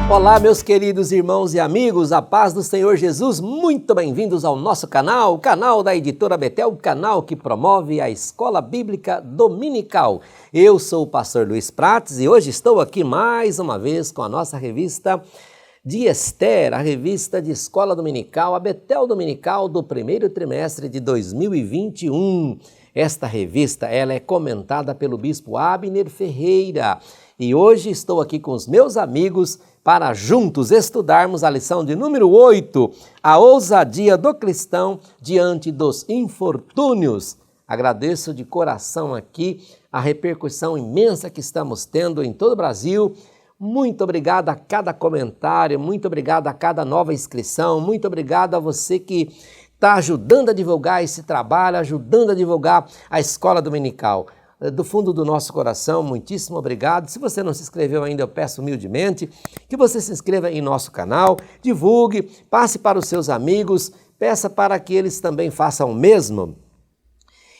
Olá, meus queridos irmãos e amigos, a paz do Senhor Jesus, muito bem-vindos ao nosso canal, o canal da Editora Betel, o canal que promove a Escola Bíblica Dominical. Eu sou o pastor Luiz Prates e hoje estou aqui mais uma vez com a nossa revista de Esther, a revista de Escola Dominical, a Betel Dominical do primeiro trimestre de 2021. Esta revista ela é comentada pelo bispo Abner Ferreira e hoje estou aqui com os meus amigos para juntos estudarmos a lição de número 8, a ousadia do cristão diante dos infortúnios. Agradeço de coração aqui a repercussão imensa que estamos tendo em todo o Brasil. Muito obrigado a cada comentário, muito obrigado a cada nova inscrição, muito obrigado a você que está ajudando a divulgar esse trabalho, ajudando a divulgar a Escola Dominical. Do fundo do nosso coração, muitíssimo obrigado. Se você não se inscreveu ainda, eu peço humildemente que você se inscreva em nosso canal, divulgue, passe para os seus amigos, peça para que eles também façam o mesmo.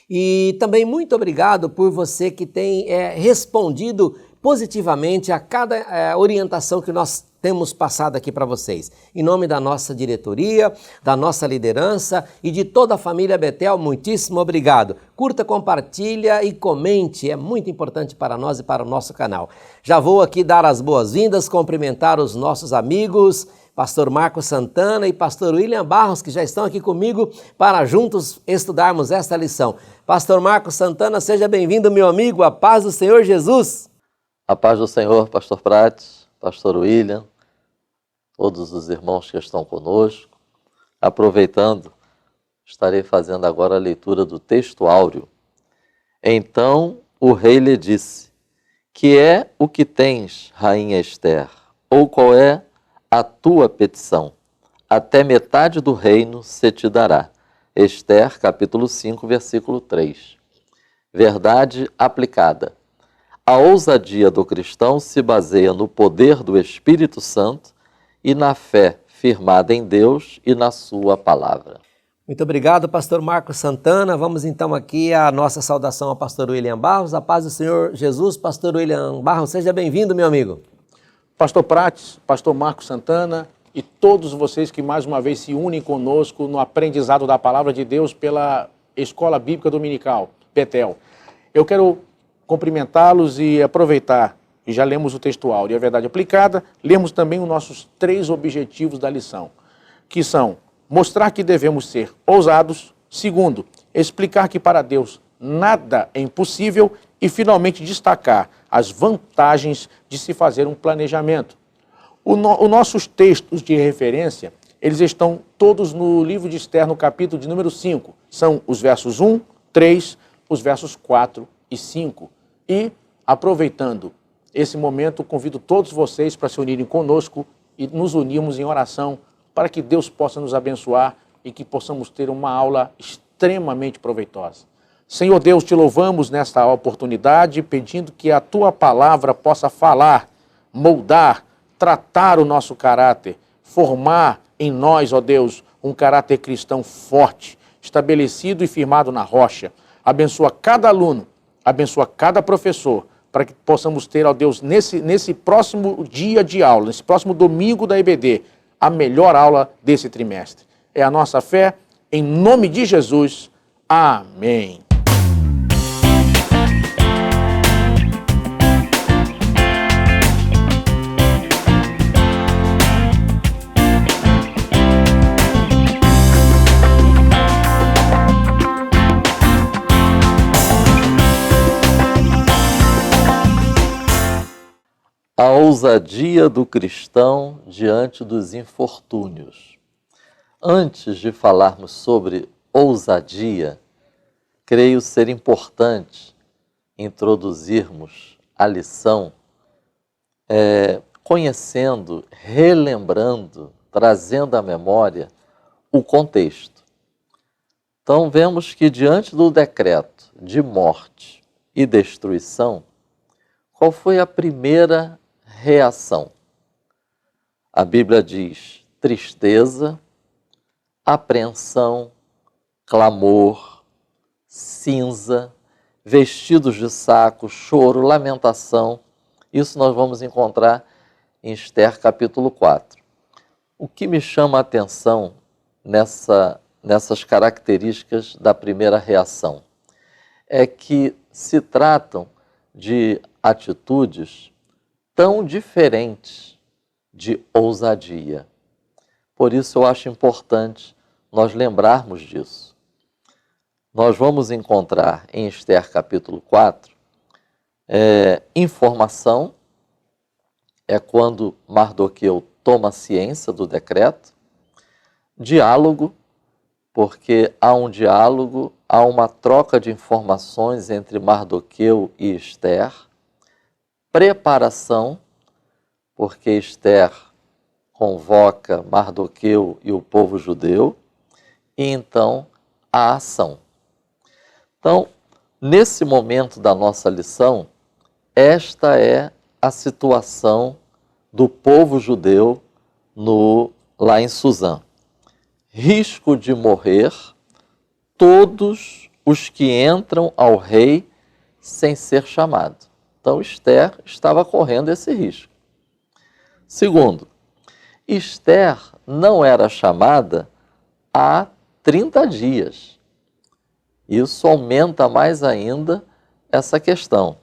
E também muito obrigado por você que tem respondido positivamente a cada orientação que nós temos passado aqui para vocês. Em nome da nossa diretoria, da nossa liderança e de toda a família Betel, muitíssimo obrigado. Curta, compartilha e comente, é muito importante para nós e para o nosso canal. Já vou aqui dar as boas-vindas, cumprimentar os nossos amigos, pastor Marcos Santana e pastor William Barros, que já estão aqui comigo para juntos estudarmos esta lição. Pastor Marcos Santana, seja bem-vindo, meu amigo, a paz do Senhor Jesus. A paz do Senhor, pastor Prates, pastor William, todos os irmãos que estão conosco. Aproveitando, estarei fazendo agora a leitura do texto áureo. Então o rei lhe disse: que é o que tens, rainha Esther? Ou qual é a tua petição? Até metade do reino se te dará. Esther, capítulo 5, versículo 3. Verdade aplicada. A ousadia do cristão se baseia no poder do Espírito Santo e na fé firmada em Deus e na sua palavra. Muito obrigado, pastor Marcos Santana. Vamos então aqui à nossa saudação ao pastor William Barros. A paz do Senhor Jesus, pastor William Barros, seja bem-vindo, meu amigo. Pastor Prates, pastor Marcos Santana e todos vocês que mais uma vez se unem conosco no aprendizado da palavra de Deus pela Escola Bíblica Dominical, Betel. Eu quero cumprimentá-los e aproveitar, e já lemos o texto áureo, a verdade aplicada, lemos também os nossos 3 objetivos da lição, que são mostrar que devemos ser ousados, segundo, explicar que para Deus nada é impossível e finalmente destacar as vantagens de se fazer um planejamento. Os nossos textos de referência, eles estão todos no livro de Esther, no capítulo de número 5, são os versos 1, 3, os versos 4 e 5. E, aproveitando esse momento, convido todos vocês para se unirem conosco e nos unirmos em oração para que Deus possa nos abençoar e que possamos ter uma aula extremamente proveitosa. Senhor Deus, te louvamos nesta oportunidade, pedindo que a tua palavra possa falar, moldar, tratar o nosso caráter, formar em nós, ó Deus, um caráter cristão forte, estabelecido e firmado na rocha. Abençoa cada aluno, abençoa cada professor, para que possamos ter, ó Deus, nesse próximo dia de aula, nesse próximo domingo da EBD, a melhor aula desse trimestre. É a nossa fé, em nome de Jesus. Amém. A ousadia do cristão diante dos infortúnios. Antes de falarmos sobre ousadia, creio ser importante introduzirmos a lição conhecendo, relembrando, trazendo à memória o contexto. Então vemos que diante do decreto de morte e destruição, qual foi a primeira reação? A Bíblia diz tristeza, apreensão, clamor, cinza, vestidos de saco, choro, lamentação. Isso nós vamos encontrar em Esther capítulo 4. O que me chama a atenção nessas características da primeira reação é que se tratam de atitudes tão diferentes de ousadia. Por isso eu acho importante nós lembrarmos disso. Nós vamos encontrar em Esther capítulo 4 informação, é quando Mardoqueu toma ciência do decreto, diálogo, porque há um diálogo, há uma troca de informações entre Mardoqueu e Esther, preparação, porque Esther convoca Mardoqueu e o povo judeu, e então a ação. Então, nesse momento da nossa lição, esta é a situação do povo judeu lá em Suzã. Risco de morrer todos os que entram ao rei sem ser chamado. Então, Esther estava correndo esse risco. Segundo, Esther não era chamada há 30 dias. Isso aumenta mais ainda essa questão.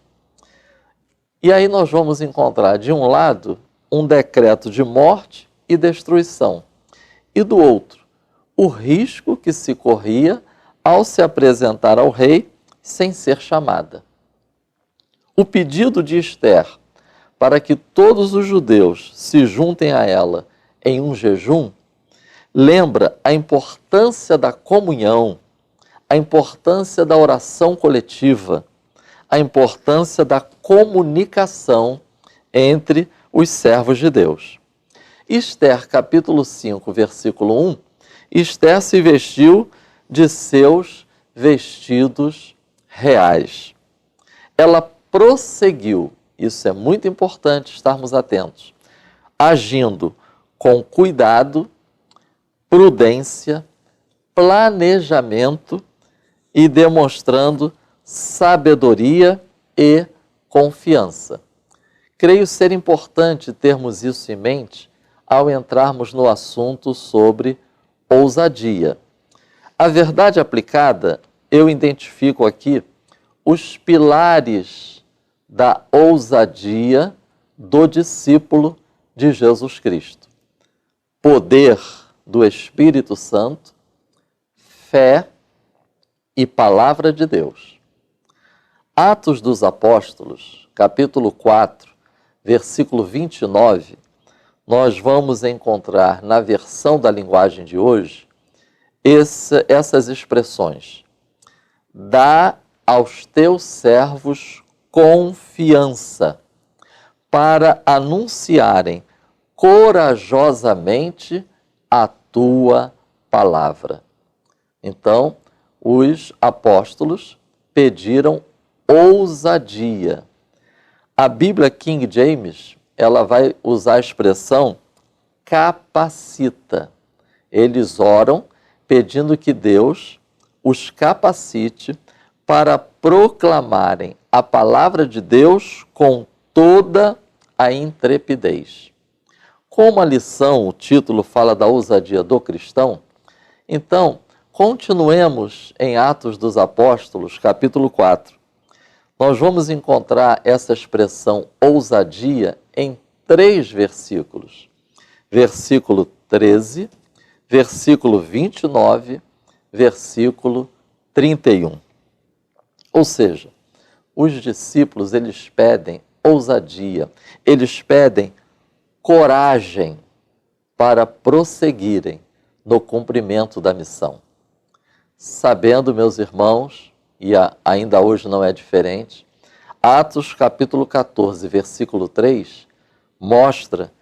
E aí nós vamos encontrar, de um lado, um decreto de morte e destruição. E do outro, o risco que se corria ao se apresentar ao rei sem ser chamada. O pedido de Esther para que todos os judeus se juntem a ela em um jejum lembra a importância da comunhão, a importância da oração coletiva, a importância da comunicação entre os servos de Deus. Esther, capítulo 5, versículo 1, Esther se vestiu de seus vestidos reais. Ela prosseguiu, isso é muito importante estarmos atentos, agindo com cuidado, prudência, planejamento e demonstrando sabedoria e confiança. Creio ser importante termos isso em mente ao entrarmos no assunto sobre ousadia. A verdade aplicada, eu identifico aqui os pilares da ousadia do discípulo de Jesus Cristo. Poder do Espírito Santo, fé e palavra de Deus. Atos dos Apóstolos, capítulo 4, versículo 29, nós vamos encontrar na versão da linguagem de hoje essas expressões. Dá aos teus servos confiança para anunciarem corajosamente a tua palavra. Então, os apóstolos pediram ousadia. A Bíblia King James, ela vai usar a expressão capacita. Eles oram pedindo que Deus os capacite para proclamarem a palavra de Deus com toda a intrepidez. Como a lição, o título fala da ousadia do cristão, então, continuemos em Atos dos Apóstolos, capítulo 4. Nós vamos encontrar essa expressão ousadia em 3 versículos. Versículo 13, versículo 29, versículo 31. Ou seja, os discípulos, eles pedem ousadia, eles pedem coragem para prosseguirem no cumprimento da missão. Sabendo, meus irmãos, e ainda hoje não é diferente, Atos capítulo 14, versículo 3, mostra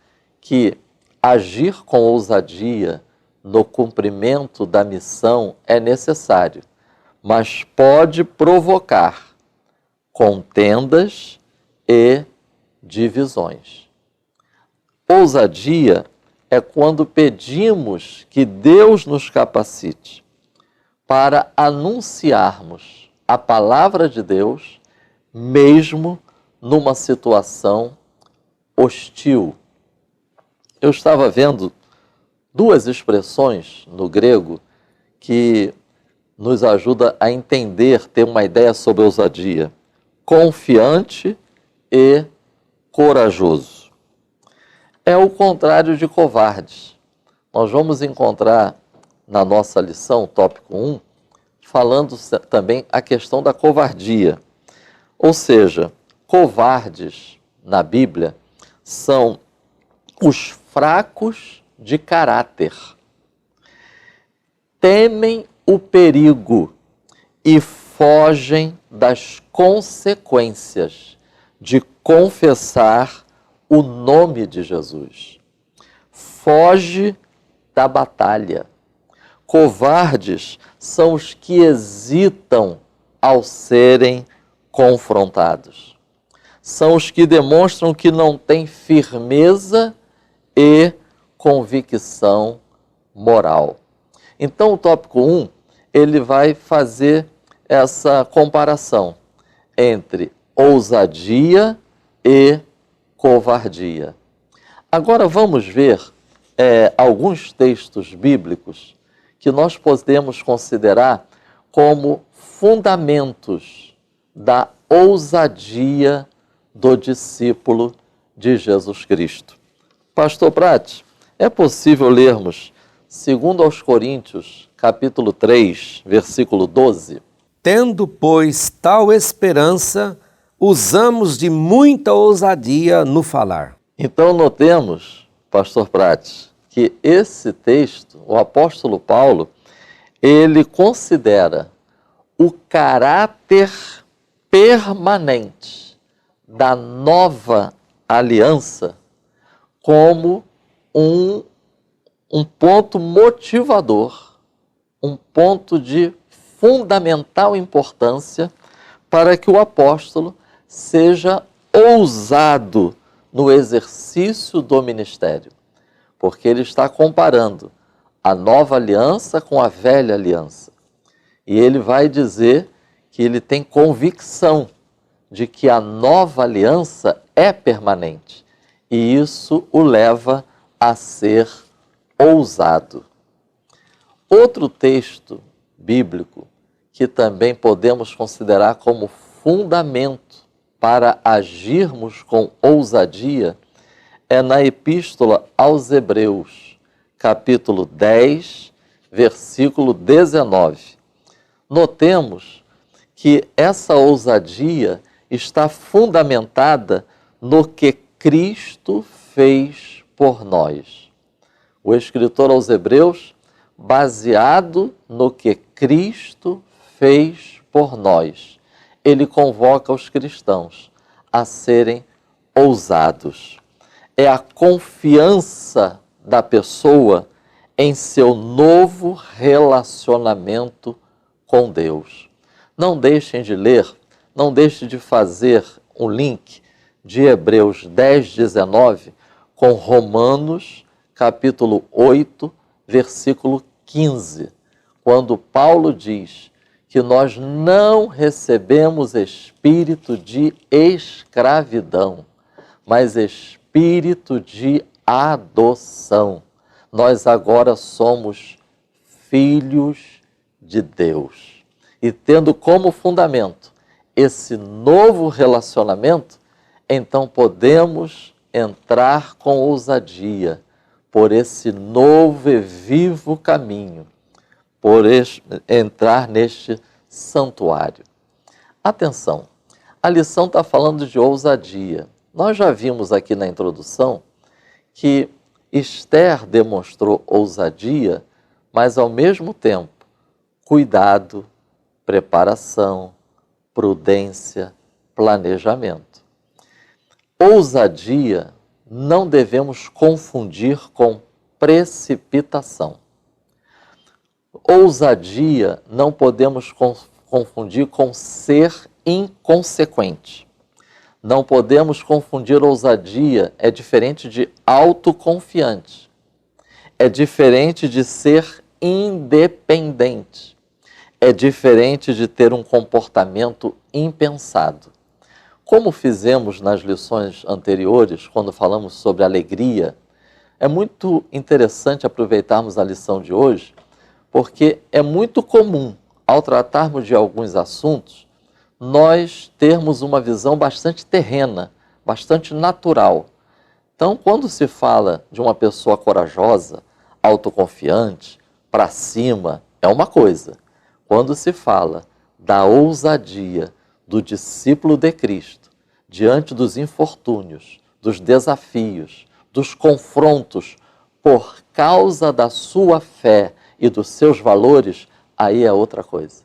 que agir com ousadia no cumprimento da missão é necessário, mas pode provocar contendas e divisões. Ousadia é quando pedimos que Deus nos capacite para anunciarmos a palavra de Deus, mesmo numa situação hostil, eu estava vendo duas expressões no grego que nos ajuda a entender, ter uma ideia sobre ousadia: confiante e corajoso. É o contrário de covardes. Nós vamos encontrar na nossa lição, tópico 1, falando também a questão da covardia. Ou seja, covardes na Bíblia são os fracos de caráter. Temem o perigo e fogem das consequências de confessar o nome de Jesus. Foge da batalha. Covardes são os que hesitam ao serem confrontados. São os que demonstram que não têm firmeza e convicção moral. Então, o tópico 1, ele vai fazer essa comparação entre ousadia e covardia. Agora vamos ver alguns textos bíblicos que nós podemos considerar como fundamentos da ousadia do discípulo de Jesus Cristo. Pastor Prates, é possível lermos 2 aos Coríntios, capítulo 3, versículo 12? Tendo, pois, tal esperança, usamos de muita ousadia no falar. Então notemos, Pastor Prates, que esse texto, o apóstolo Paulo, ele considera o caráter permanente da nova aliança como um ponto motivador, um ponto de fundamental importância para que o apóstolo seja ousado no exercício do ministério, porque ele está comparando a nova aliança com a velha aliança. E ele vai dizer que ele tem convicção de que a nova aliança é permanente, e isso o leva a ser ousado. Outro texto bíblico que também podemos considerar como fundamento para agirmos com ousadia é na Epístola aos Hebreus, capítulo 10, versículo 19. Notemos que essa ousadia está fundamentada no que Cristo fez por nós. O escritor aos Hebreus, baseado no que Cristo fez por nós, ele convoca os cristãos a serem ousados. É a confiança da pessoa em seu novo relacionamento com Deus. Não deixem de ler, não deixem de fazer um link de Hebreus 10, 19 com Romanos, capítulo 8, versículo 15, quando Paulo diz que nós não recebemos espírito de escravidão, mas espírito de adoção. Nós agora somos filhos de Deus. E tendo como fundamento esse novo relacionamento, então podemos entrar com ousadia por esse novo e vivo caminho, por entrar neste santuário. Atenção, a lição está falando de ousadia. Nós já vimos aqui na introdução que Esther demonstrou ousadia, mas ao mesmo tempo, cuidado, preparação, prudência, planejamento. Ousadia não devemos confundir com precipitação. Ousadia não podemos confundir com ser inconsequente. Não podemos confundir ousadia, é diferente de autoconfiante. É diferente de ser independente. É diferente de ter um comportamento impensado. Como fizemos nas lições anteriores, quando falamos sobre alegria, é muito interessante aproveitarmos a lição de hoje, porque é muito comum, ao tratarmos de alguns assuntos, nós termos uma visão bastante terrena, bastante natural. Então, quando se fala de uma pessoa corajosa, autoconfiante, para cima, é uma coisa. Quando se fala da ousadia do discípulo de Cristo, diante dos infortúnios, dos desafios, dos confrontos, por causa da sua fé e dos seus valores, aí é outra coisa.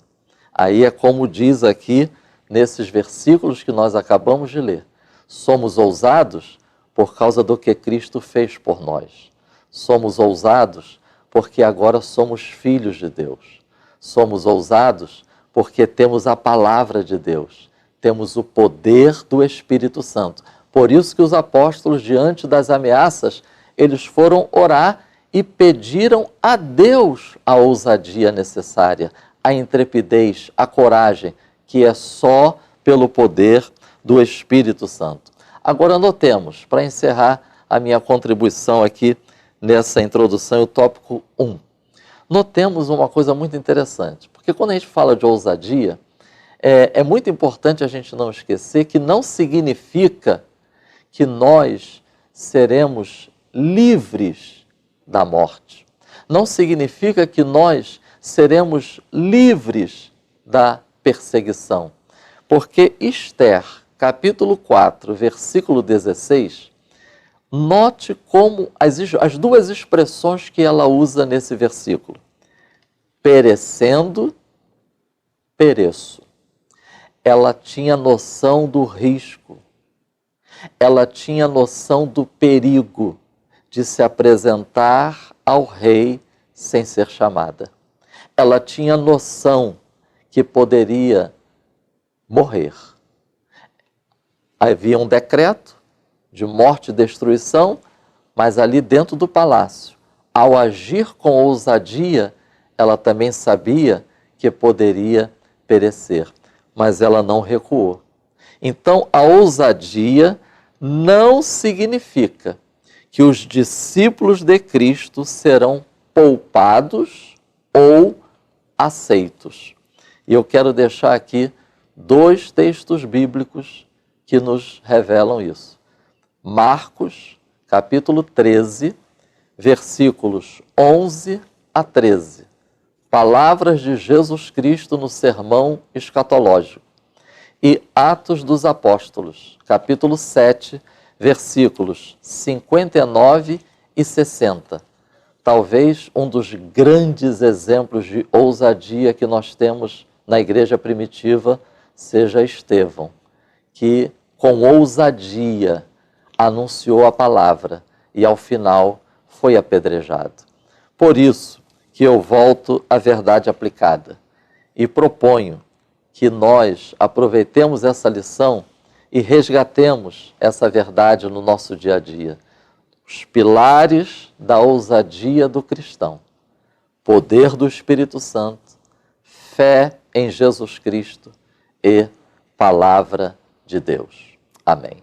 Aí é como diz aqui nesses versículos que nós acabamos de ler. Somos ousados por causa do que Cristo fez por nós. Somos ousados porque agora somos filhos de Deus. Somos ousados porque temos a palavra de Deus. Temos o poder do Espírito Santo. Por isso que os apóstolos, diante das ameaças, eles foram orar e pediram a Deus a ousadia necessária, a intrepidez, a coragem, que é só pelo poder do Espírito Santo. Agora notemos, para encerrar a minha contribuição aqui nessa introdução, o tópico 1. Notemos uma coisa muito interessante, porque quando a gente fala de ousadia, é muito importante a gente não esquecer que não significa que nós seremos livres da morte. Não significa que nós seremos livres da perseguição. Porque Esther, capítulo 4, versículo 16, note como as duas expressões que ela usa nesse versículo. Perecendo, pereço. Ela tinha noção do risco. Ela tinha noção do perigo de se apresentar ao rei sem ser chamada. Ela tinha noção que poderia morrer. Havia um decreto de morte e destruição, mas ali dentro do palácio, ao agir com ousadia, ela também sabia que poderia perecer, mas ela não recuou. Então, a ousadia não significa que os discípulos de Cristo serão poupados ou aceitos. E eu quero deixar aqui 2 textos bíblicos que nos revelam isso. Marcos, capítulo 13, versículos 11 a 13. Palavras de Jesus Cristo no sermão escatológico. E Atos dos Apóstolos, capítulo 7, versículos 59 e 60. Talvez um dos grandes exemplos de ousadia que nós temos na igreja primitiva seja Estevão, que com ousadia anunciou a palavra e ao final foi apedrejado. Por isso que eu volto à verdade aplicada e proponho que nós aproveitemos essa lição e resgatemos essa verdade no nosso dia a dia. Os pilares da ousadia do cristão: poder do Espírito Santo, fé em Jesus Cristo e palavra de Deus. Amém.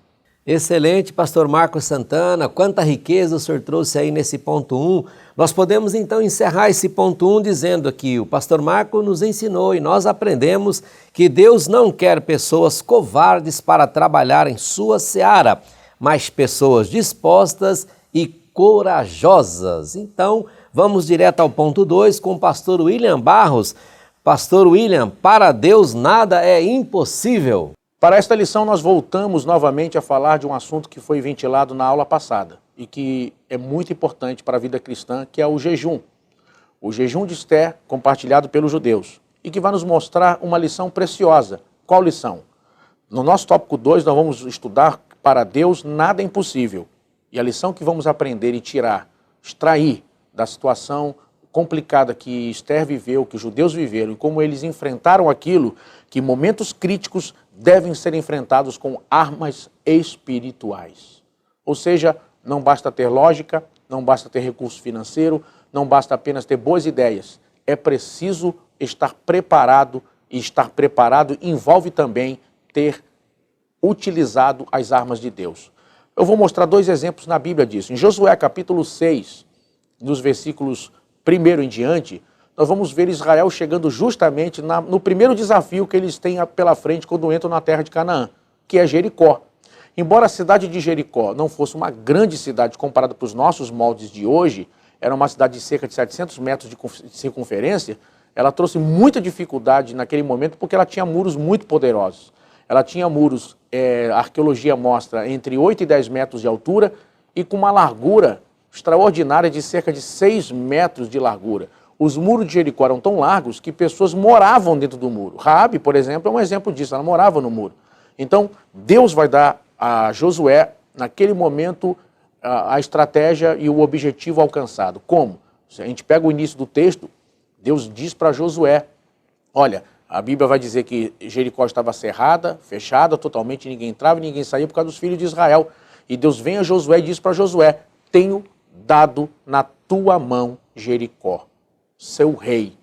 Excelente, pastor Marcos Santana, quanta riqueza o senhor trouxe aí nesse ponto 1. Nós podemos então encerrar esse ponto 1 dizendo que o pastor Marcos nos ensinou e nós aprendemos que Deus não quer pessoas covardes para trabalhar em sua seara, mas pessoas dispostas e corajosas. Então, vamos direto ao ponto 2 com o pastor William Barros. Pastor William, para Deus nada é impossível. Para esta lição, nós voltamos novamente a falar de um assunto que foi ventilado na aula passada e que é muito importante para a vida cristã, que é o jejum. O jejum de Esther, compartilhado pelos judeus, e que vai nos mostrar uma lição preciosa. Qual lição? No nosso tópico 2, nós vamos estudar para Deus nada é impossível. E a lição que vamos aprender e tirar, extrair da situação complicada que Esther viveu, que os judeus viveram, e como eles enfrentaram aquilo, que momentos críticos devem ser enfrentados com armas espirituais. Ou seja, não basta ter lógica, não basta ter recurso financeiro, não basta apenas ter boas ideias. É preciso estar preparado, e estar preparado envolve também ter utilizado as armas de Deus. Eu vou mostrar 2 exemplos na Bíblia disso. Em Josué capítulo 6, nos versículos 1 em diante, nós vamos ver Israel chegando justamente no primeiro desafio que eles têm pela frente quando entram na terra de Canaã, que é Jericó. Embora a cidade de Jericó não fosse uma grande cidade comparada para os nossos moldes de hoje, era uma cidade de cerca de 700 metros de circunferência, ela trouxe muita dificuldade naquele momento porque ela tinha muros muito poderosos. Ela tinha muros, a arqueologia mostra, entre 8 e 10 metros de altura e com uma largura extraordinária de cerca de 6 metros de largura. Os muros de Jericó eram tão largos que pessoas moravam dentro do muro. Raabe, por exemplo, é um exemplo disso, ela morava no muro. Então, Deus vai dar a Josué, naquele momento, a estratégia e o objetivo alcançado. Como? Se a gente pega o início do texto, Deus diz para Josué, olha, a Bíblia vai dizer que Jericó estava cerrada, fechada, totalmente, ninguém entrava e ninguém saía por causa dos filhos de Israel. E Deus vem a Josué e diz para Josué, tenho dado na tua mão Jericó, seu rei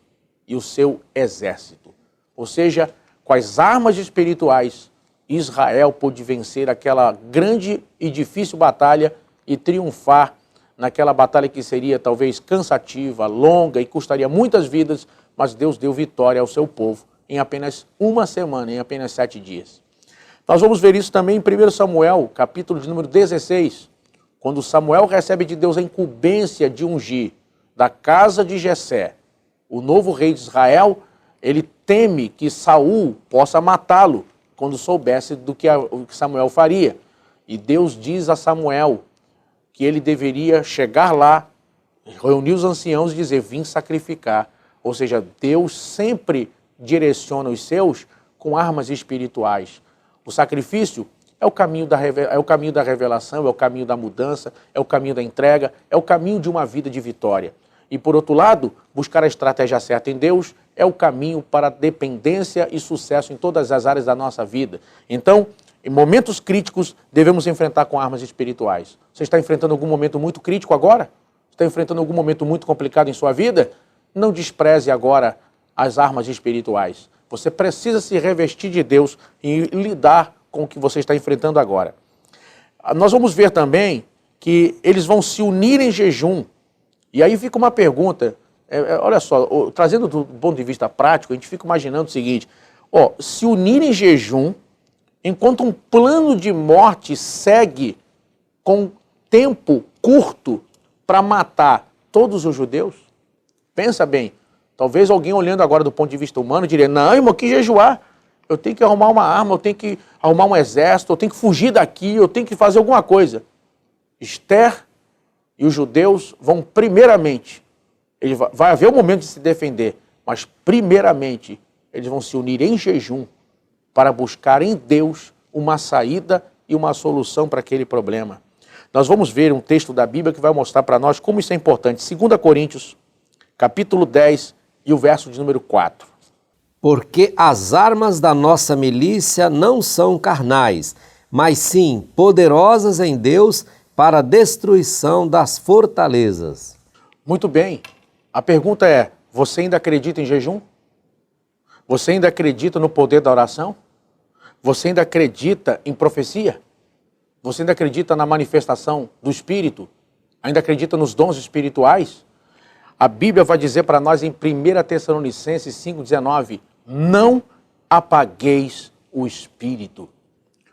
e o seu exército. Ou seja, com as armas espirituais, Israel pôde vencer aquela grande e difícil batalha e triunfar naquela batalha que seria talvez cansativa, longa e custaria muitas vidas, mas Deus deu vitória ao seu povo em apenas uma semana, em apenas 7 dias. Nós vamos ver isso também em 1 Samuel, capítulo de número 16, quando Samuel recebe de Deus a incumbência de ungir da casa de Jessé, o novo rei de Israel, ele teme que Saul possa matá-lo quando soubesse do que Samuel faria. E Deus diz a Samuel que ele deveria chegar lá, reunir os anciãos e dizer, vim sacrificar. Ou seja, Deus sempre direciona os seus com armas espirituais. O sacrifício é o caminho da revelação, é o caminho da mudança, é o caminho da entrega, é o caminho de uma vida de vitória. E por outro lado, buscar a estratégia certa em Deus é o caminho para dependência e sucesso em todas as áreas da nossa vida. Então, em momentos críticos, devemos enfrentar com armas espirituais. Você está enfrentando algum momento muito crítico agora? Está enfrentando algum momento muito complicado em sua vida? Não despreze agora as armas espirituais. Você precisa se revestir de Deus e lidar com o que você está enfrentando agora. Nós vamos ver também que eles vão se unir em jejum. E aí fica uma pergunta, olha só, trazendo do ponto de vista prático, a gente fica imaginando o seguinte, se unir em jejum, enquanto um plano de morte segue com tempo curto para matar todos os judeus? Pensa bem, talvez alguém olhando agora do ponto de vista humano diria, não, irmão, que jejuar? Eu tenho que arrumar uma arma, eu tenho que arrumar um exército, eu tenho que fugir daqui, eu tenho que fazer alguma coisa. Esther e os judeus vão primeiramente, vai haver um momento de se defender, mas primeiramente eles vão se unir em jejum para buscar em Deus uma saída e uma solução para aquele problema. Nós vamos ver um texto da Bíblia que vai mostrar para nós como isso é importante. 2 Coríntios, capítulo 10 e o verso de número 4. Porque as armas da nossa milícia não são carnais, mas sim poderosas em Deus para a destruição das fortalezas. Muito bem. A pergunta é, você ainda acredita em jejum? Você ainda acredita no poder da oração? Você ainda acredita em profecia? Você ainda acredita na manifestação do Espírito? Ainda acredita nos dons espirituais? A Bíblia vai dizer para nós em 1 Tessalonicenses 5,19, não apagueis o Espírito.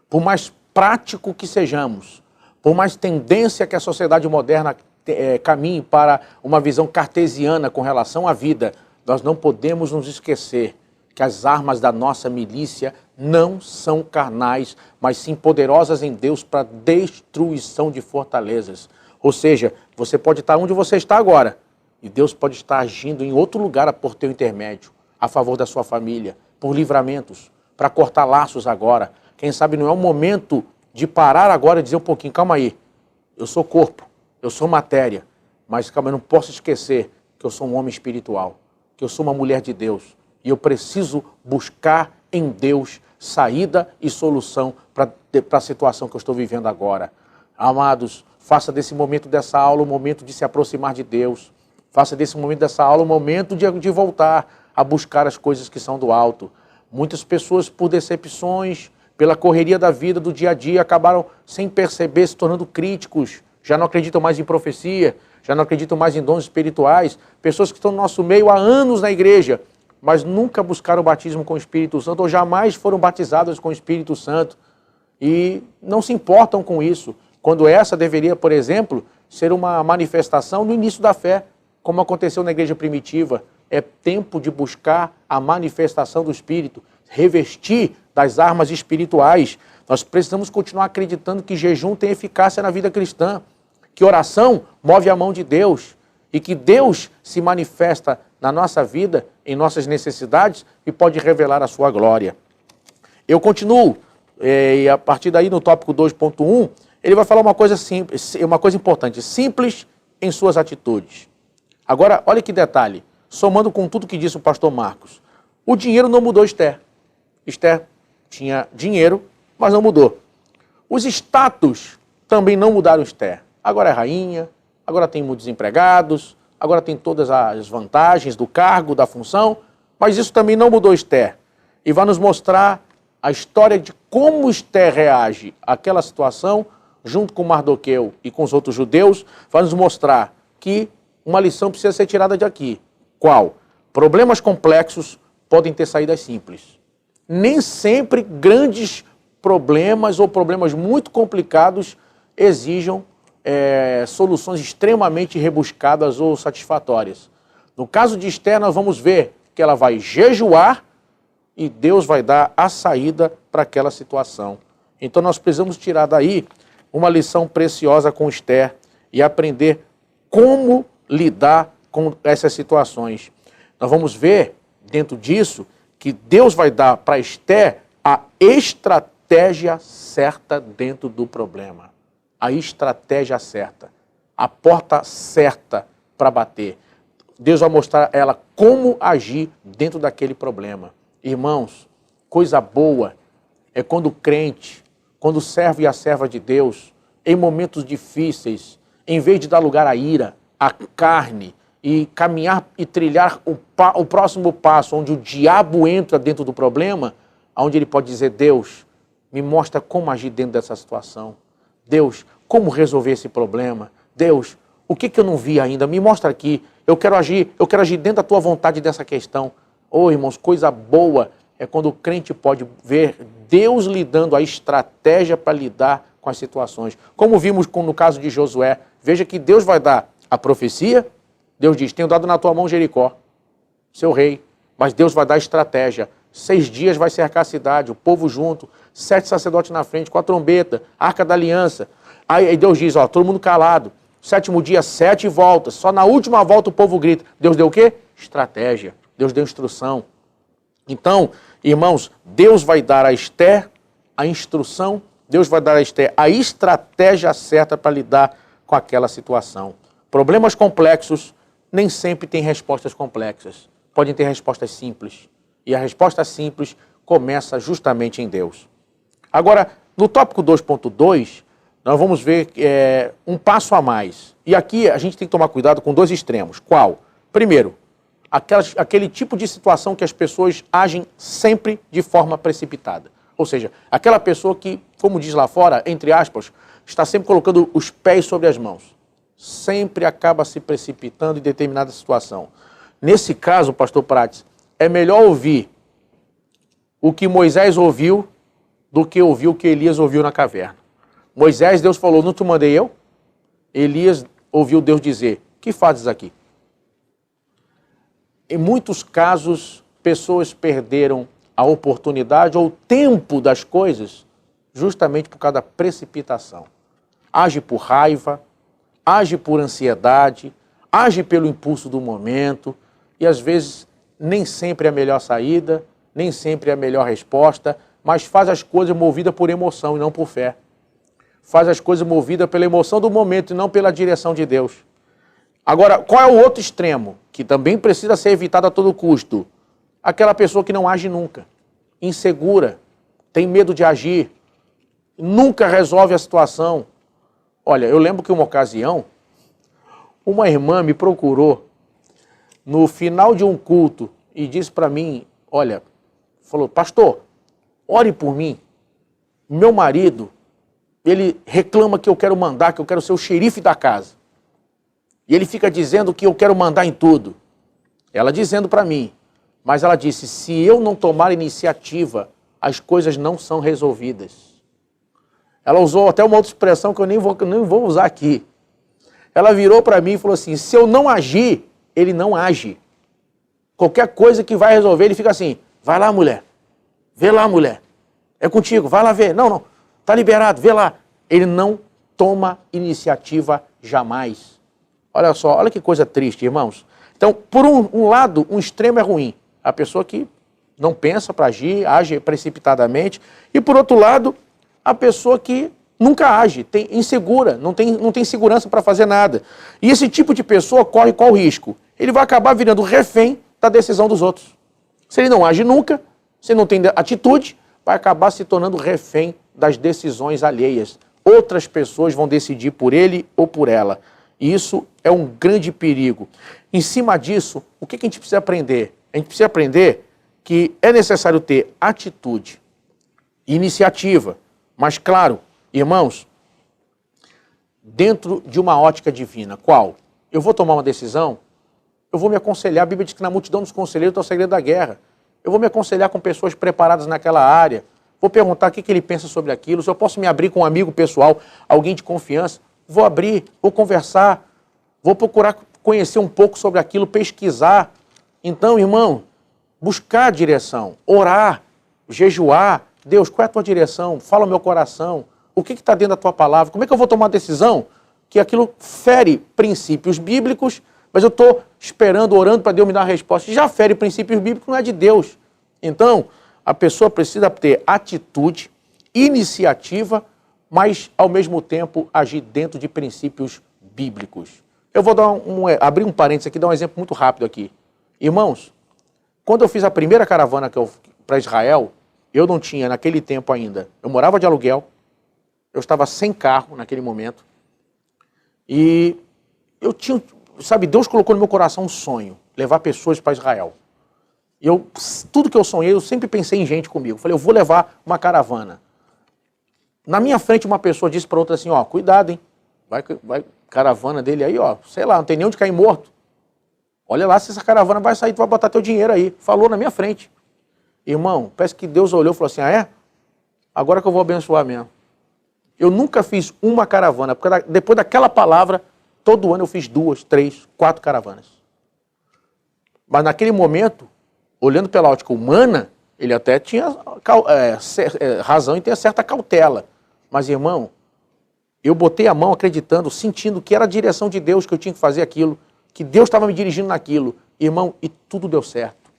Por mais prático que sejamos, por mais tendência que a sociedade moderna caminhe para uma visão cartesiana com relação à vida, nós não podemos nos esquecer que as armas da nossa milícia não são carnais, mas sim poderosas em Deus para destruição de fortalezas. Ou seja, você pode estar onde você está agora, e Deus pode estar agindo em outro lugar por teu intermédio, a favor da sua família, por livramentos, para cortar laços agora. Quem sabe não é o momento de parar agora e dizer um pouquinho, calma aí, eu sou corpo, eu sou matéria, mas calma, eu não posso esquecer que eu sou um homem espiritual, que eu sou uma mulher de Deus, e eu preciso buscar em Deus saída e solução para a situação que eu estou vivendo agora. Amados, faça desse momento dessa aula um momento de se aproximar de Deus. Faça desse momento dessa aula um momento de voltar a buscar as coisas que são do alto. Muitas pessoas, por decepções, pela correria da vida, do dia a dia, acabaram sem perceber, se tornando críticos, já não acreditam mais em profecia, já não acreditam mais em dons espirituais, pessoas que estão no nosso meio há anos na igreja, mas nunca buscaram o batismo com o Espírito Santo, ou jamais foram batizadas com o Espírito Santo, e não se importam com isso, quando essa deveria, por exemplo, ser uma manifestação no início da fé, como aconteceu na igreja primitiva. É tempo de buscar a manifestação do Espírito, revestir das armas espirituais. Nós precisamos continuar acreditando que jejum tem eficácia na vida cristã, que oração move a mão de Deus e que Deus se manifesta na nossa vida, em nossas necessidades e pode revelar a sua glória. Eu continuo, e a partir daí no tópico 2.1, ele vai falar uma coisa simples, uma coisa importante, simples em suas atitudes. Agora, olha que detalhe, somando com tudo que disse o pastor Marcos, o dinheiro não mudou Esther. Esther tinha dinheiro, mas não mudou. Os status também não mudaram Esther. Agora é rainha, agora tem muitos empregados, agora tem todas as vantagens do cargo, da função, mas isso também não mudou Esther. E vai nos mostrar a história de como Esther reage àquela situação, junto com Mardoqueu e com os outros judeus, vai nos mostrar que uma lição precisa ser tirada daqui. Qual? Problemas complexos podem ter saídas simples. Nem sempre grandes problemas ou problemas muito complicados exijam soluções extremamente rebuscadas ou satisfatórias. No caso de Esther, nós vamos ver que ela vai jejuar e Deus vai dar a saída para aquela situação. Então nós precisamos tirar daí uma lição preciosa com Esther e aprender como lidar com essas situações. Nós vamos ver, dentro disso, que Deus vai dar para Esther a estratégia certa dentro do problema. A estratégia certa, a porta certa para bater. Deus vai mostrar a ela como agir dentro daquele problema. Irmãos, coisa boa é quando o crente, quando o servo e a serva de Deus, em momentos difíceis, em vez de dar lugar à ira, à carne, e caminhar e trilhar o próximo passo, onde o diabo entra dentro do problema, onde ele pode dizer, Deus, me mostra como agir dentro dessa situação. Deus, como resolver esse problema? Deus, o que eu não vi ainda? Me mostra aqui. Eu quero agir dentro da tua vontade dessa questão. Oh, irmãos, coisa boa é quando o crente pode ver Deus lhe dando a estratégia para lidar com as situações. Como vimos no caso de Josué, veja que Deus vai dar a profecia. Deus diz, tenho dado na tua mão Jericó, seu rei, mas Deus vai dar estratégia. 6 dias vai cercar a cidade, o povo junto, 7 sacerdotes na frente, com a trombeta, arca da aliança. Aí Deus diz, ó, todo mundo calado. 7º dia, 7 voltas. Só na última volta o povo grita. Deus deu o quê? Estratégia. Deus deu instrução. Então, irmãos, Deus vai dar a Esther a instrução, Deus vai dar a Esther a estratégia certa para lidar com aquela situação. Problemas complexos nem sempre têm respostas complexas. Podem ter respostas simples. E a resposta simples começa justamente em Deus. Agora, no tópico 2.2, nós vamos ver um passo a mais. E aqui a gente tem que tomar cuidado com 2 extremos. Qual? Primeiro, aquele tipo de situação que as pessoas agem sempre de forma precipitada. Ou seja, aquela pessoa que, como diz lá fora, entre aspas, está sempre colocando os pés sobre as mãos. Sempre acaba se precipitando em determinada situação. Nesse caso, pastor Prates, é melhor ouvir o que Moisés ouviu do que ouvir o que Elias ouviu na caverna. Moisés, Deus falou, não te mandei eu? Elias ouviu Deus dizer, que fazes aqui? Em muitos casos, pessoas perderam a oportunidade ou o tempo das coisas justamente por causa da precipitação. Age por raiva, age por ansiedade, age pelo impulso do momento e às vezes nem sempre é a melhor saída, nem sempre é a melhor resposta, mas faz as coisas movidas por emoção e não por fé. Faz as coisas movidas pela emoção do momento e não pela direção de Deus. Agora, qual é o outro extremo, que também precisa ser evitado a todo custo? Aquela pessoa que não age nunca, insegura, tem medo de agir, nunca resolve a situação. Olha, eu lembro que uma ocasião, uma irmã me procurou no final de um culto e disse para mim, olha, falou, pastor, ore por mim. meu marido, ele reclama que eu quero mandar, que eu quero ser o xerife da casa. E ele fica dizendo que eu quero mandar em tudo. Ela dizendo para mim, mas ela disse, se eu não tomar iniciativa, as coisas não são resolvidas. Ela usou até uma outra expressão que eu nem vou usar aqui. Ela virou para mim e falou assim, se eu não agir, ele não age. Qualquer coisa que vai resolver, ele fica assim, vai lá, mulher. Vê lá, mulher. É contigo, vai lá ver. Não, tá liberado, vê lá. Ele não toma iniciativa jamais. Olha só, olha que coisa triste, irmãos. Então, por um lado, um extremo é ruim. A pessoa que não pensa para agir, age precipitadamente. E por outro lado, a pessoa que nunca age, insegura, não tem segurança para fazer nada. E esse tipo de pessoa corre qual risco? Ele vai acabar virando refém da decisão dos outros. Se ele não age nunca, se não tem atitude, vai acabar se tornando refém das decisões alheias. Outras pessoas vão decidir por ele ou por ela. E isso é um grande perigo. Em cima disso, o que a gente precisa aprender? A gente precisa aprender que é necessário ter atitude, iniciativa, mas claro, irmãos, dentro de uma ótica divina. Qual? Eu vou tomar uma decisão, eu vou me aconselhar. A Bíblia diz que na multidão dos conselheiros está o segredo da guerra. Eu vou me aconselhar com pessoas preparadas naquela área, vou perguntar o que ele pensa sobre aquilo, se eu posso me abrir com um amigo pessoal, alguém de confiança, vou abrir, vou conversar, vou procurar conhecer um pouco sobre aquilo, pesquisar. Então, irmão, buscar direção, orar, jejuar. Deus, qual é a tua direção? Fala o meu coração. O que está dentro da tua palavra? Como é que eu vou tomar uma decisão que aquilo fere princípios bíblicos, mas eu estou esperando, orando para Deus me dar a resposta. Já fere princípios bíblicos, não é de Deus. Então, a pessoa precisa ter atitude, iniciativa, mas, ao mesmo tempo, agir dentro de princípios bíblicos. Eu vou abrir um parênteses aqui, dar um exemplo muito rápido aqui. Irmãos, quando eu fiz a primeira caravana para Israel, eu não tinha, naquele tempo ainda, eu morava de aluguel, eu estava sem carro naquele momento, e eu tinha, sabe, Deus colocou no meu coração um sonho, levar pessoas para Israel. E tudo que eu sonhei, eu sempre pensei em gente comigo. Falei, eu vou levar uma caravana. Na minha frente, uma pessoa disse para outra assim, ó, cuidado, hein, vai caravana dele aí, ó, sei lá, não tem nem onde cair morto. Olha lá se essa caravana vai sair, tu vai botar teu dinheiro aí. Falou na minha frente. Irmão, parece que Deus olhou e falou assim, ah é? Agora que eu vou abençoar mesmo. Eu nunca fiz uma caravana, porque depois daquela palavra, todo ano eu fiz 2, 3, 4 caravanas. Mas naquele momento, olhando pela ótica humana, ele até tinha razão em ter certa cautela. Mas, irmão, eu botei a mão acreditando, sentindo que era a direção de Deus que eu tinha que fazer aquilo, que Deus estava me dirigindo naquilo. Irmão, e tudo deu certo.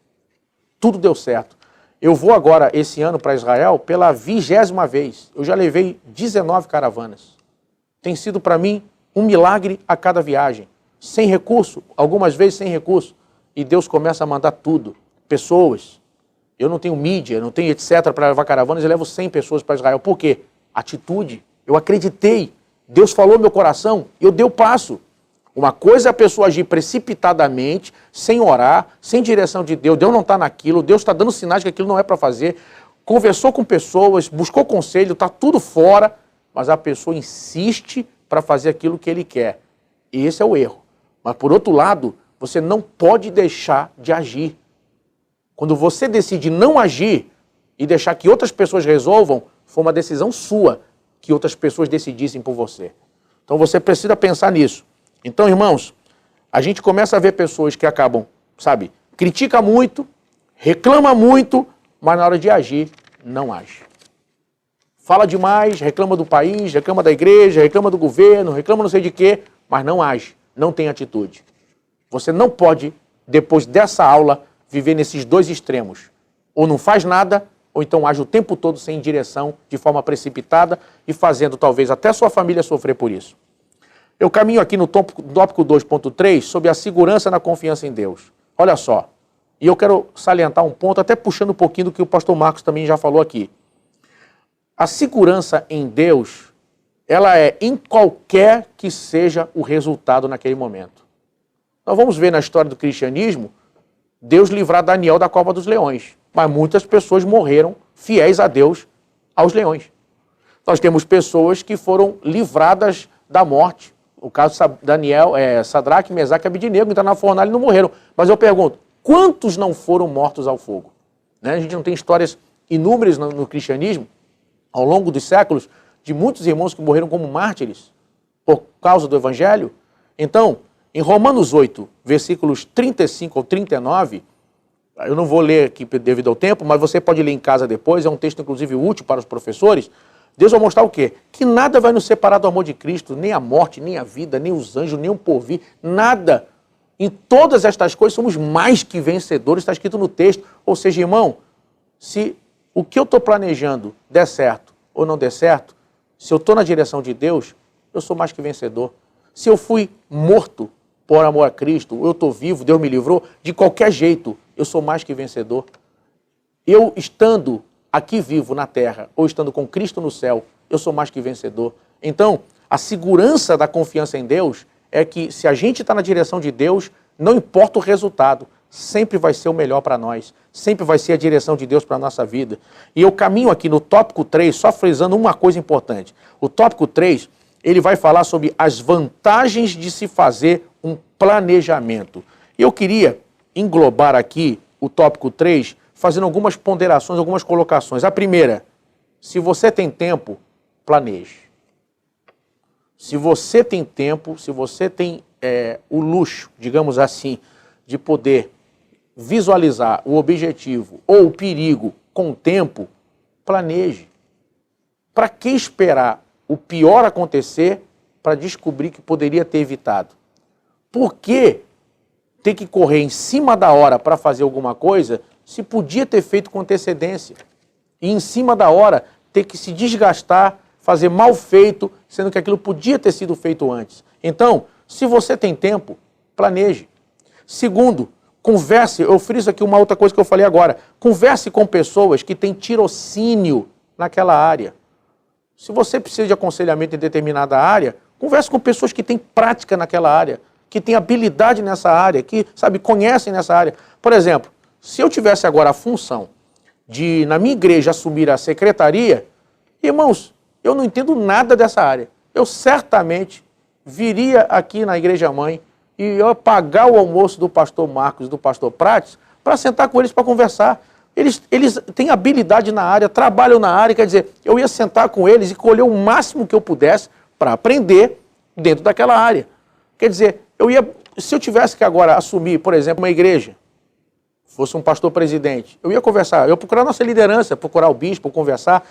Tudo deu certo. Eu vou agora, esse ano, para Israel, pela 20ª vez. Eu já levei 19 caravanas. Tem sido para mim um milagre a cada viagem. Sem recurso, algumas vezes sem recurso. E Deus começa a mandar tudo. Pessoas. Eu não tenho mídia, não tenho etc. para levar caravanas, eu levo 100 pessoas para Israel. Por quê? Atitude. Eu acreditei. Deus falou no meu coração, eu dei o passo. Uma coisa é a pessoa agir precipitadamente, sem orar, sem direção de Deus. Deus não está naquilo, Deus está dando sinais que aquilo não é para fazer. Conversou com pessoas, buscou conselho, está tudo fora, mas a pessoa insiste para fazer aquilo que ele quer. E esse é o erro. Mas, por outro lado, você não pode deixar de agir. Quando você decide não agir e deixar que outras pessoas resolvam, foi uma decisão sua que outras pessoas decidissem por você. Então você precisa pensar nisso. Então, irmãos, a gente começa a ver pessoas que acabam, sabe, critica muito, reclama muito, mas na hora de agir, não age. Fala demais, reclama do país, reclama da igreja, reclama do governo, reclama não sei de quê, mas não age, não tem atitude. Você não pode, depois dessa aula, viver nesses dois extremos. Ou não faz nada, ou então age o tempo todo sem direção, de forma precipitada e fazendo talvez até sua família sofrer por isso. Eu caminho aqui no tópico 2.3 sobre a segurança na confiança em Deus. Olha só, e eu quero salientar um ponto, até puxando um pouquinho do que o pastor Marcos também já falou aqui. A segurança em Deus, ela é em qualquer que seja o resultado naquele momento. Nós vamos ver na história do cristianismo, Deus livrar Daniel da cova dos leões. Mas muitas pessoas morreram fiéis a Deus, aos leões. Nós temos pessoas que foram livradas da morte. O caso de Daniel, Sadraque, Mesaque e Abednego, que estão na fornalha e não morreram. Mas eu pergunto, quantos não foram mortos ao fogo? Né? A gente não tem histórias inúmeras no cristianismo, ao longo dos séculos, de muitos irmãos que morreram como mártires por causa do Evangelho? Então, em Romanos 8, versículos 35 ao 39, eu não vou ler aqui devido ao tempo, mas você pode ler em casa depois, é um texto inclusive útil para os professores. Deus vai mostrar o quê? Que nada vai nos separar do amor de Cristo, nem a morte, nem a vida, nem os anjos, nem o porvir, nada. Em todas estas coisas somos mais que vencedores, está escrito no texto. Ou seja, irmão, se o que eu estou planejando der certo ou não der certo, se eu estou na direção de Deus, eu sou mais que vencedor. Se eu fui morto por amor a Cristo, eu estou vivo, Deus me livrou, de qualquer jeito, eu sou mais que vencedor. Eu estando aqui vivo na terra, ou estando com Cristo no céu, eu sou mais que vencedor. Então, a segurança da confiança em Deus é que se a gente está na direção de Deus, não importa o resultado, sempre vai ser o melhor para nós, sempre vai ser a direção de Deus para a nossa vida. E eu caminho aqui no tópico 3, só frisando uma coisa importante. O tópico 3, ele vai falar sobre as vantagens de se fazer um planejamento. E eu queria englobar aqui o tópico 3, fazendo algumas ponderações, algumas colocações. A primeira, se você tem tempo, planeje. Se você tem tempo, se você tem o luxo, digamos assim, de poder visualizar o objetivo ou o perigo com tempo, planeje. Para que esperar o pior acontecer para descobrir que poderia ter evitado? Por que ter que correr em cima da hora para fazer alguma coisa se podia ter feito com antecedência? E em cima da hora ter que se desgastar, fazer mal feito, sendo que aquilo podia ter sido feito antes. Então, se você tem tempo, planeje. Segundo, converse, eu friso aqui uma outra coisa que eu falei agora, converse com pessoas que têm tirocínio naquela área. Se você precisa de aconselhamento em determinada área, converse com pessoas que têm prática naquela área, que têm habilidade nessa área, que, conhecem nessa área. Por exemplo, se eu tivesse agora a função de, na minha igreja, assumir a secretaria, irmãos, eu não entendo nada dessa área. Eu certamente viria aqui na igreja-mãe e eu pagar o almoço do pastor Marcos e do pastor Prates para sentar com eles para conversar. Eles têm habilidade na área, trabalham na área, quer dizer, eu ia sentar com eles e colher o máximo que eu pudesse para aprender dentro daquela área. Quer dizer, se eu tivesse que agora assumir, por exemplo, uma igreja, fosse um pastor presidente, eu ia conversar, eu ia procurar a nossa liderança, procurar o bispo, conversar,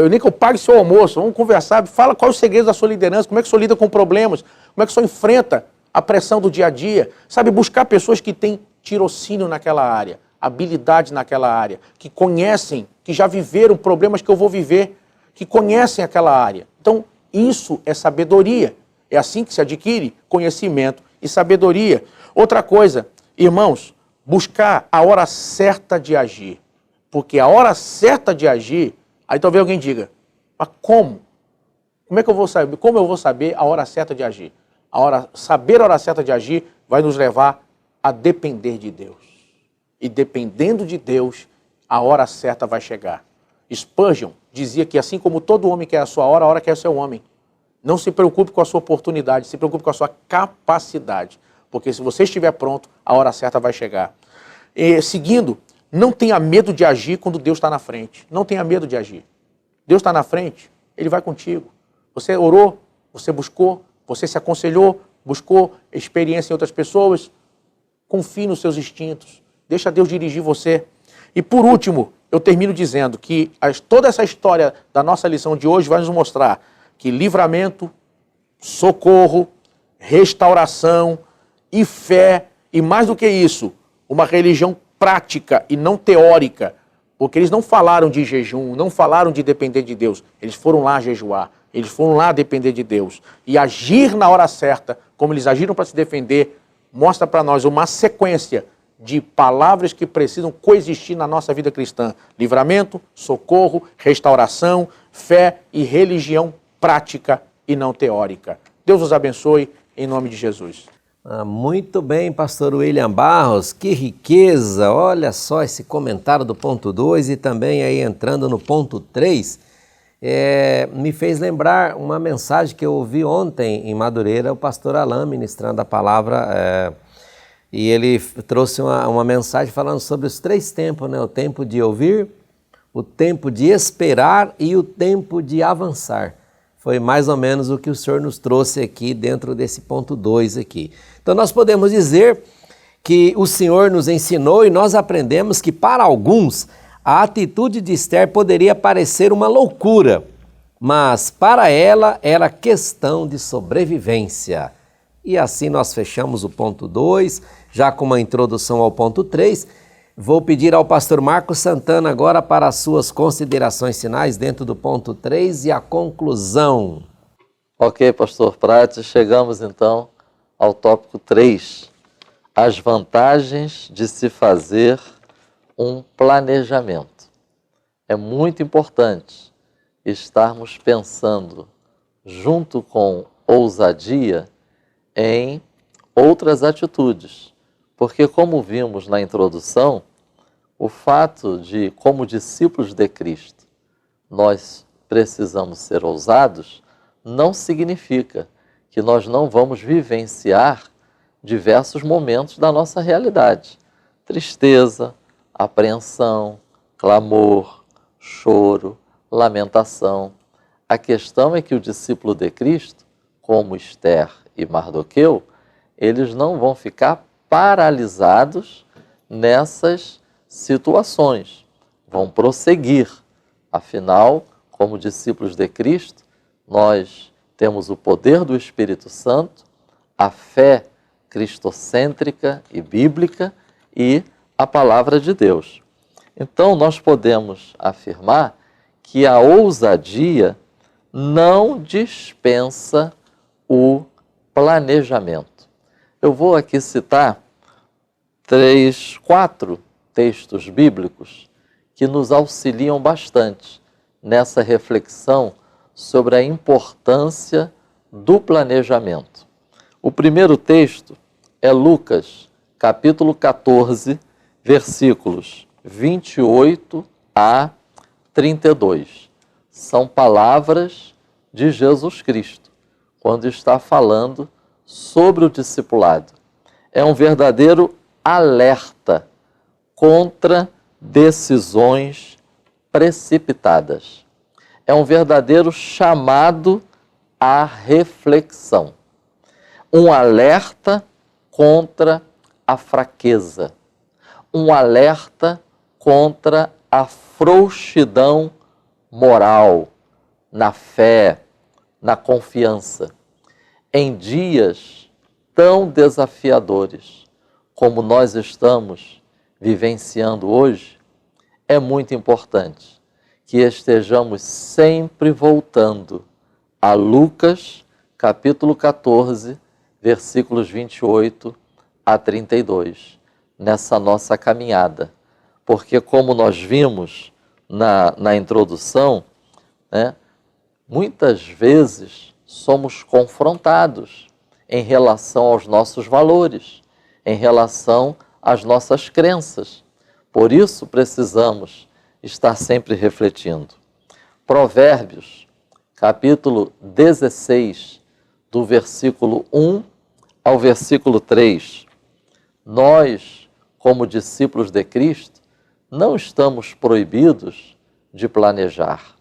nem que eu pague seu almoço, vamos conversar, fala qual é o segredo da sua liderança, como é que o senhor lida com problemas, como é que o senhor enfrenta a pressão do dia a dia, buscar pessoas que têm tirocínio naquela área, habilidade naquela área, que conhecem, que já viveram problemas que eu vou viver, que conhecem aquela área. Então, isso é sabedoria, é assim que se adquire conhecimento e sabedoria. Outra coisa, irmãos, buscar a hora certa de agir. Porque a hora certa de agir, aí talvez alguém diga, mas como? Como é que eu vou saber? Como eu vou saber a hora certa de agir? Saber a hora certa de agir vai nos levar a depender de Deus. E dependendo de Deus, a hora certa vai chegar. Spurgeon dizia que assim como todo homem quer a sua hora, a hora quer o seu homem. Não se preocupe com a sua oportunidade, se preocupe com a sua capacidade. Porque se você estiver pronto, a hora certa vai chegar. E, seguindo, não tenha medo de agir quando Deus está na frente. Não tenha medo de agir. Deus está na frente, Ele vai contigo. Você orou, você buscou, você se aconselhou, buscou experiência em outras pessoas. Confie nos seus instintos. Deixa Deus dirigir você. E por último, eu termino dizendo que toda essa história da nossa lição de hoje vai nos mostrar que livramento, socorro, restauração e fé, e mais do que isso, uma religião prática e não teórica, porque eles não falaram de jejum, não falaram de depender de Deus, eles foram lá jejuar, eles foram lá depender de Deus, e agir na hora certa, como eles agiram para se defender, mostra para nós uma sequência de palavras que precisam coexistir na nossa vida cristã: livramento, socorro, restauração, fé e religião prática e não teórica. Deus os abençoe, em nome de Jesus. Muito bem, pastor William Barros, que riqueza! Olha só esse comentário do ponto 2 e também aí entrando no ponto 3. me fez lembrar uma mensagem que eu ouvi ontem em Madureira, o pastor Alain ministrando a palavra, e ele trouxe uma mensagem falando sobre os 3 tempos, né? O tempo de ouvir, o tempo de esperar e o tempo de avançar. Foi mais ou menos o que o Senhor nos trouxe aqui dentro desse ponto 2 aqui. Então nós podemos dizer que o Senhor nos ensinou e nós aprendemos que para alguns a atitude de Esther poderia parecer uma loucura, mas para ela era questão de sobrevivência. E assim nós fechamos o ponto 2, já com uma introdução ao ponto 3. Vou pedir ao pastor Marcos Santana agora para as suas considerações finais dentro do ponto 3 e a conclusão. Ok, pastor Prates, chegamos então ao tópico 3, as vantagens de se fazer um planejamento. É muito importante estarmos pensando, junto com ousadia, em outras atitudes. Porque, como vimos na introdução, o fato de, como discípulos de Cristo, nós precisamos ser ousados, não significa que nós não vamos vivenciar diversos momentos da nossa realidade. Tristeza, apreensão, clamor, choro, lamentação. A questão é que o discípulo de Cristo, como Esther e Mardoqueu, eles não vão ficar paralisados nessas situações, vão prosseguir. Afinal, como discípulos de Cristo, nós temos o poder do Espírito Santo, a fé cristocêntrica e bíblica e a palavra de Deus. Então, nós podemos afirmar que a ousadia não dispensa o planejamento. Eu vou aqui citar 4 textos bíblicos que nos auxiliam bastante nessa reflexão sobre a importância do planejamento. O primeiro texto é Lucas, capítulo 14, versículos 28 a 32. São palavras de Jesus Cristo, quando está falando sobre o discipulado. É um verdadeiro alerta contra decisões precipitadas. É um verdadeiro chamado à reflexão. Um alerta contra a fraqueza. Um alerta contra a frouxidão moral, na fé, na confiança. Em dias tão desafiadores como nós estamos vivenciando hoje, é muito importante que estejamos sempre voltando a Lucas, capítulo 14, versículos 28 a 32, nessa nossa caminhada. Porque, como nós vimos na introdução, né, muitas vezes somos confrontados em relação aos nossos valores, em relação às nossas crenças. Por isso, precisamos estar sempre refletindo. Provérbios, capítulo 16, do versículo 1 ao versículo 3. Nós, como discípulos de Cristo, não estamos proibidos de planejar.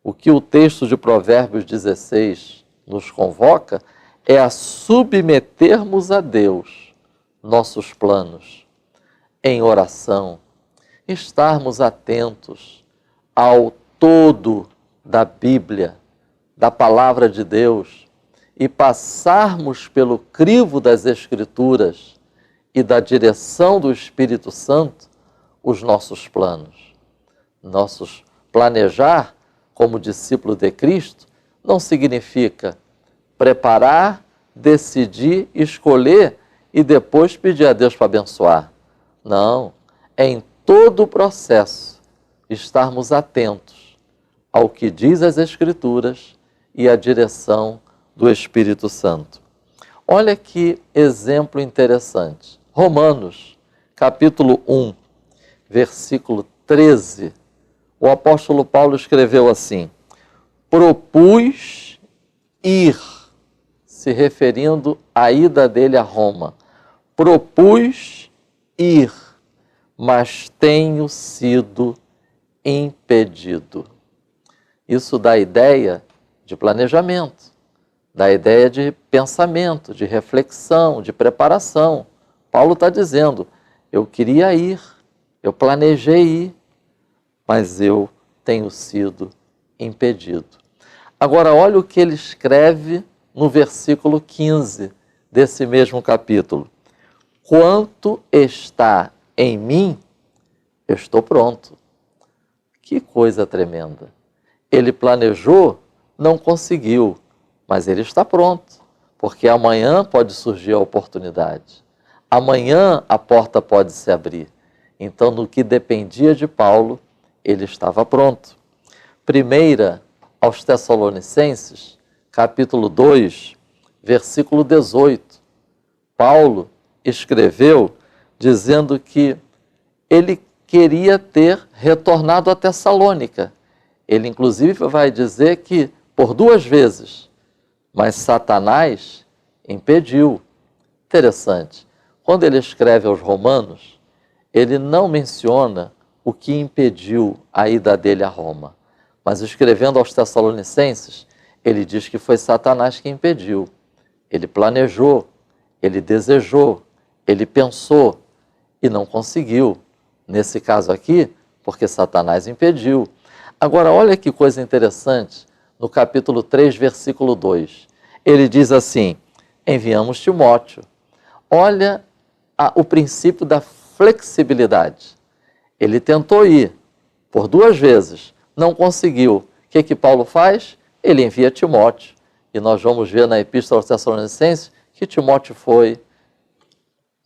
O que o texto de Provérbios 16 nos convoca é a submetermos a Deus nossos planos em oração, estarmos atentos ao todo da Bíblia, da Palavra de Deus, e passarmos pelo crivo das Escrituras e da direção do Espírito Santo os nossos planos. Planejar como discípulo de Cristo não significa preparar, decidir, escolher e depois pedir a Deus para abençoar. Não, é em todo o processo estarmos atentos ao que diz as Escrituras e à direção do Espírito Santo. Olha que exemplo interessante. Romanos, capítulo 1, versículo 13, o apóstolo Paulo escreveu assim: propus ir, se referindo à ida dele a Roma. Propus ir, mas tenho sido impedido. Isso dá ideia de planejamento, dá ideia de pensamento, de reflexão, de preparação. Paulo está dizendo, eu queria ir, eu planejei ir, mas eu tenho sido impedido. Agora, olha o que ele escreve no versículo 15 desse mesmo capítulo. Quanto está em mim, eu estou pronto. Que coisa tremenda. Ele planejou, não conseguiu, mas ele está pronto, porque amanhã pode surgir a oportunidade. Amanhã a porta pode se abrir. Então, no que dependia de Paulo, ele estava pronto. Primeira aos Tessalonicenses, capítulo 2, versículo 18. Paulo escreveu dizendo que ele queria ter retornado a Tessalônica. Ele, inclusive, vai dizer que por 2 vezes, mas Satanás impediu. Interessante. Quando ele escreve aos Romanos, ele não menciona o que impediu a ida dele a Roma. Mas escrevendo aos Tessalonicenses, ele diz que foi Satanás que impediu. Ele planejou, ele desejou, ele pensou e não conseguiu. Nesse caso aqui, porque Satanás impediu. Agora, olha que coisa interessante, no capítulo 3, versículo 2. Ele diz assim, enviamos Timóteo. Olha o princípio da flexibilidade. Ele tentou ir por 2 vezes, não conseguiu. O que Paulo faz? Ele envia Timóteo. E nós vamos ver na Epístola aos Tessalonicenses que Timóteo foi,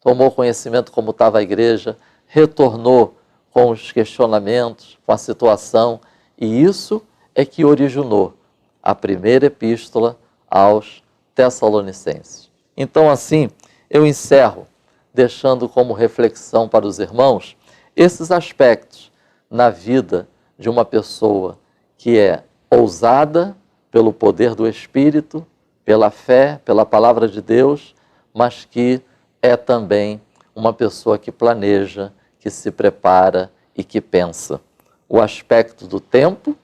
tomou conhecimento como estava a igreja, retornou com os questionamentos, com a situação, e isso é que originou a primeira epístola aos Tessalonicenses. Então, assim, eu encerro deixando como reflexão para os irmãos esses aspectos na vida de uma pessoa que é ousada pelo poder do Espírito, pela fé, pela palavra de Deus, mas que é também uma pessoa que planeja, que se prepara e que pensa. O aspecto do tempo,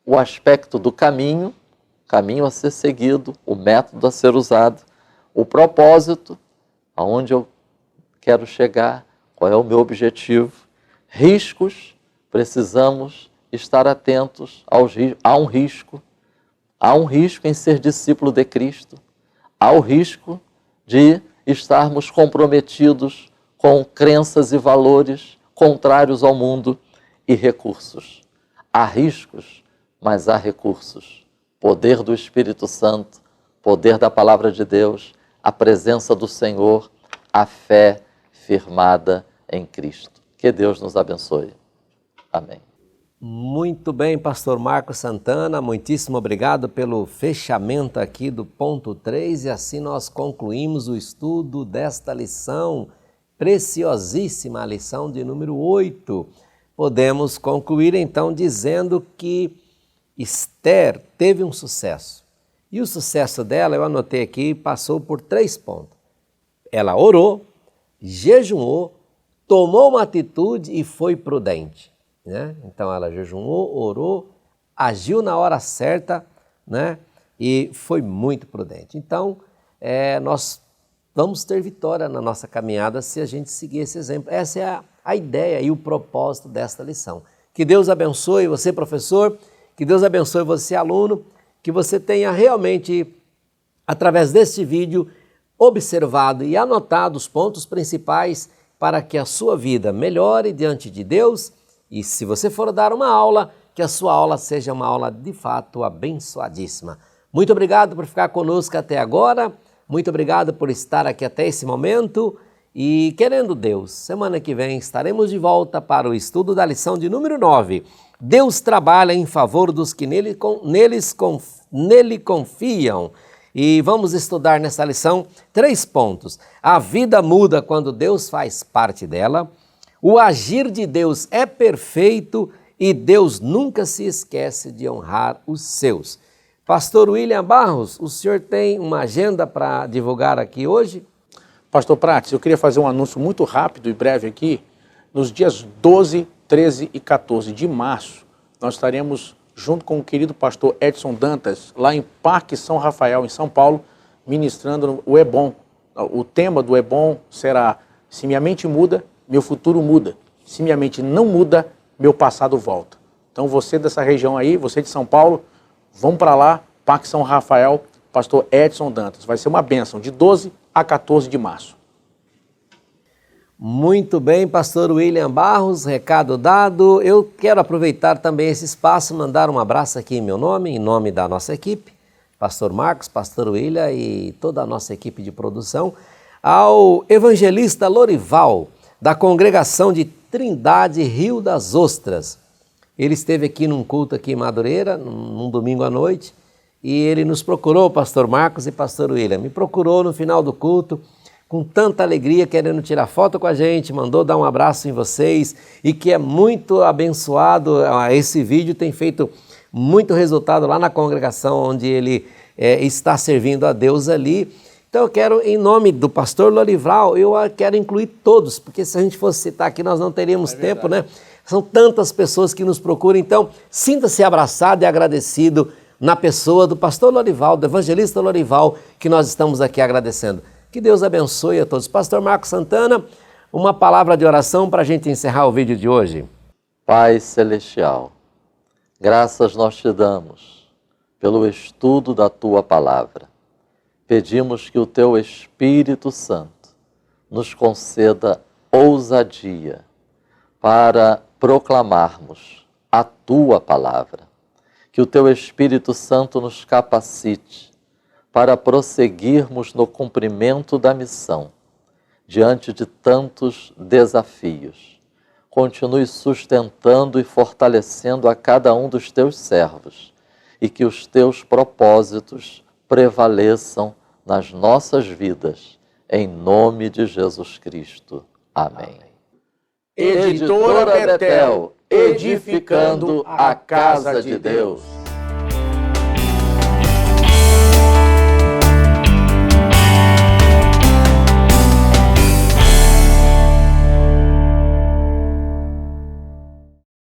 o aspecto do caminho a ser seguido, o método a ser usado, o propósito, aonde eu quero chegar, qual é o meu objetivo, riscos, precisamos estar atentos há um risco em ser discípulo de Cristo, há o risco de estarmos comprometidos com crenças e valores contrários ao mundo e recursos. Há riscos, mas há recursos. Poder do Espírito Santo, poder da Palavra de Deus, a presença do Senhor, a fé firmada em Cristo. Que Deus nos abençoe. Amém. Muito bem, pastor Marcos Santana, muitíssimo obrigado pelo fechamento aqui do ponto 3 e assim nós concluímos o estudo desta lição, preciosíssima, a lição de número 8. Podemos concluir então dizendo que Esther teve um sucesso. E o sucesso dela, eu anotei aqui, passou por 3 pontos. Ela orou, jejuou, tomou uma atitude e foi prudente. Né? Então ela jejuou, orou, agiu na hora certa, né? E foi muito prudente. Então nós vamos ter vitória na nossa caminhada se a gente seguir esse exemplo. Essa é a ideia e o propósito desta lição. Que Deus abençoe você, professor, que Deus abençoe você, aluno, que você tenha realmente, através deste vídeo, observado e anotado os pontos principais para que a sua vida melhore diante de Deus. E se você for dar uma aula, que a sua aula seja uma aula de fato abençoadíssima. Muito obrigado por ficar conosco até agora, muito obrigado por estar aqui até esse momento e, querendo Deus, semana que vem estaremos de volta para o estudo da lição de número 9. Deus trabalha em favor dos que nele confiam. E vamos estudar nessa lição 3 pontos. A vida muda quando Deus faz parte dela. O agir de Deus é perfeito e Deus nunca se esquece de honrar os seus. Pastor William Barros, o senhor tem uma agenda para divulgar aqui hoje? Pastor Prates, eu queria fazer um anúncio muito rápido e breve aqui. Nos dias 12, 13 e 14 de março, nós estaremos junto com o querido pastor Edson Dantas, lá em Parque São Rafael, em São Paulo, ministrando o EBOM. O tema do EBOM será: se minha mente muda, meu futuro muda. Se minha mente não muda, meu passado volta. Então você dessa região aí, você de São Paulo, vão para lá, Parque São Rafael, pastor Edson Dantas. Vai ser uma bênção, de 12 a 14 de março. Muito bem, pastor William Barros, recado dado. Eu quero aproveitar também esse espaço, mandar um abraço aqui em meu nome, em nome da nossa equipe, pastor Marcos, pastor William e toda a nossa equipe de produção, ao evangelista Lorival, da congregação de Trindade Rio das Ostras. Ele esteve aqui num culto aqui em Madureira, num domingo à noite, e ele nos procurou, pastor Marcos e pastor William, me procurou no final do culto, com tanta alegria, querendo tirar foto com a gente, mandou dar um abraço em vocês, e que é muito abençoado. Esse vídeo tem feito muito resultado lá na congregação onde ele está servindo a Deus ali. Então eu quero, em nome do pastor Lorival, eu quero incluir todos, porque se a gente fosse citar aqui nós não teríamos tempo, né? São tantas pessoas que nos procuram, então sinta-se abraçado e agradecido na pessoa do pastor Lorival, do evangelista Lorival, que nós estamos aqui agradecendo. Que Deus abençoe a todos. Pastor Marcos Santana, uma palavra de oração para a gente encerrar o vídeo de hoje. Pai Celestial, graças nós te damos pelo estudo da Tua Palavra. Pedimos que o Teu Espírito Santo nos conceda ousadia para proclamarmos a Tua Palavra. Que o Teu Espírito Santo nos capacite para prosseguirmos no cumprimento da missão, diante de tantos desafios. Continue sustentando e fortalecendo a cada um dos Teus servos e que os Teus propósitos prevaleçam nas nossas vidas, em nome de Jesus Cristo. Amém. Editora Betel, edificando a casa de Deus.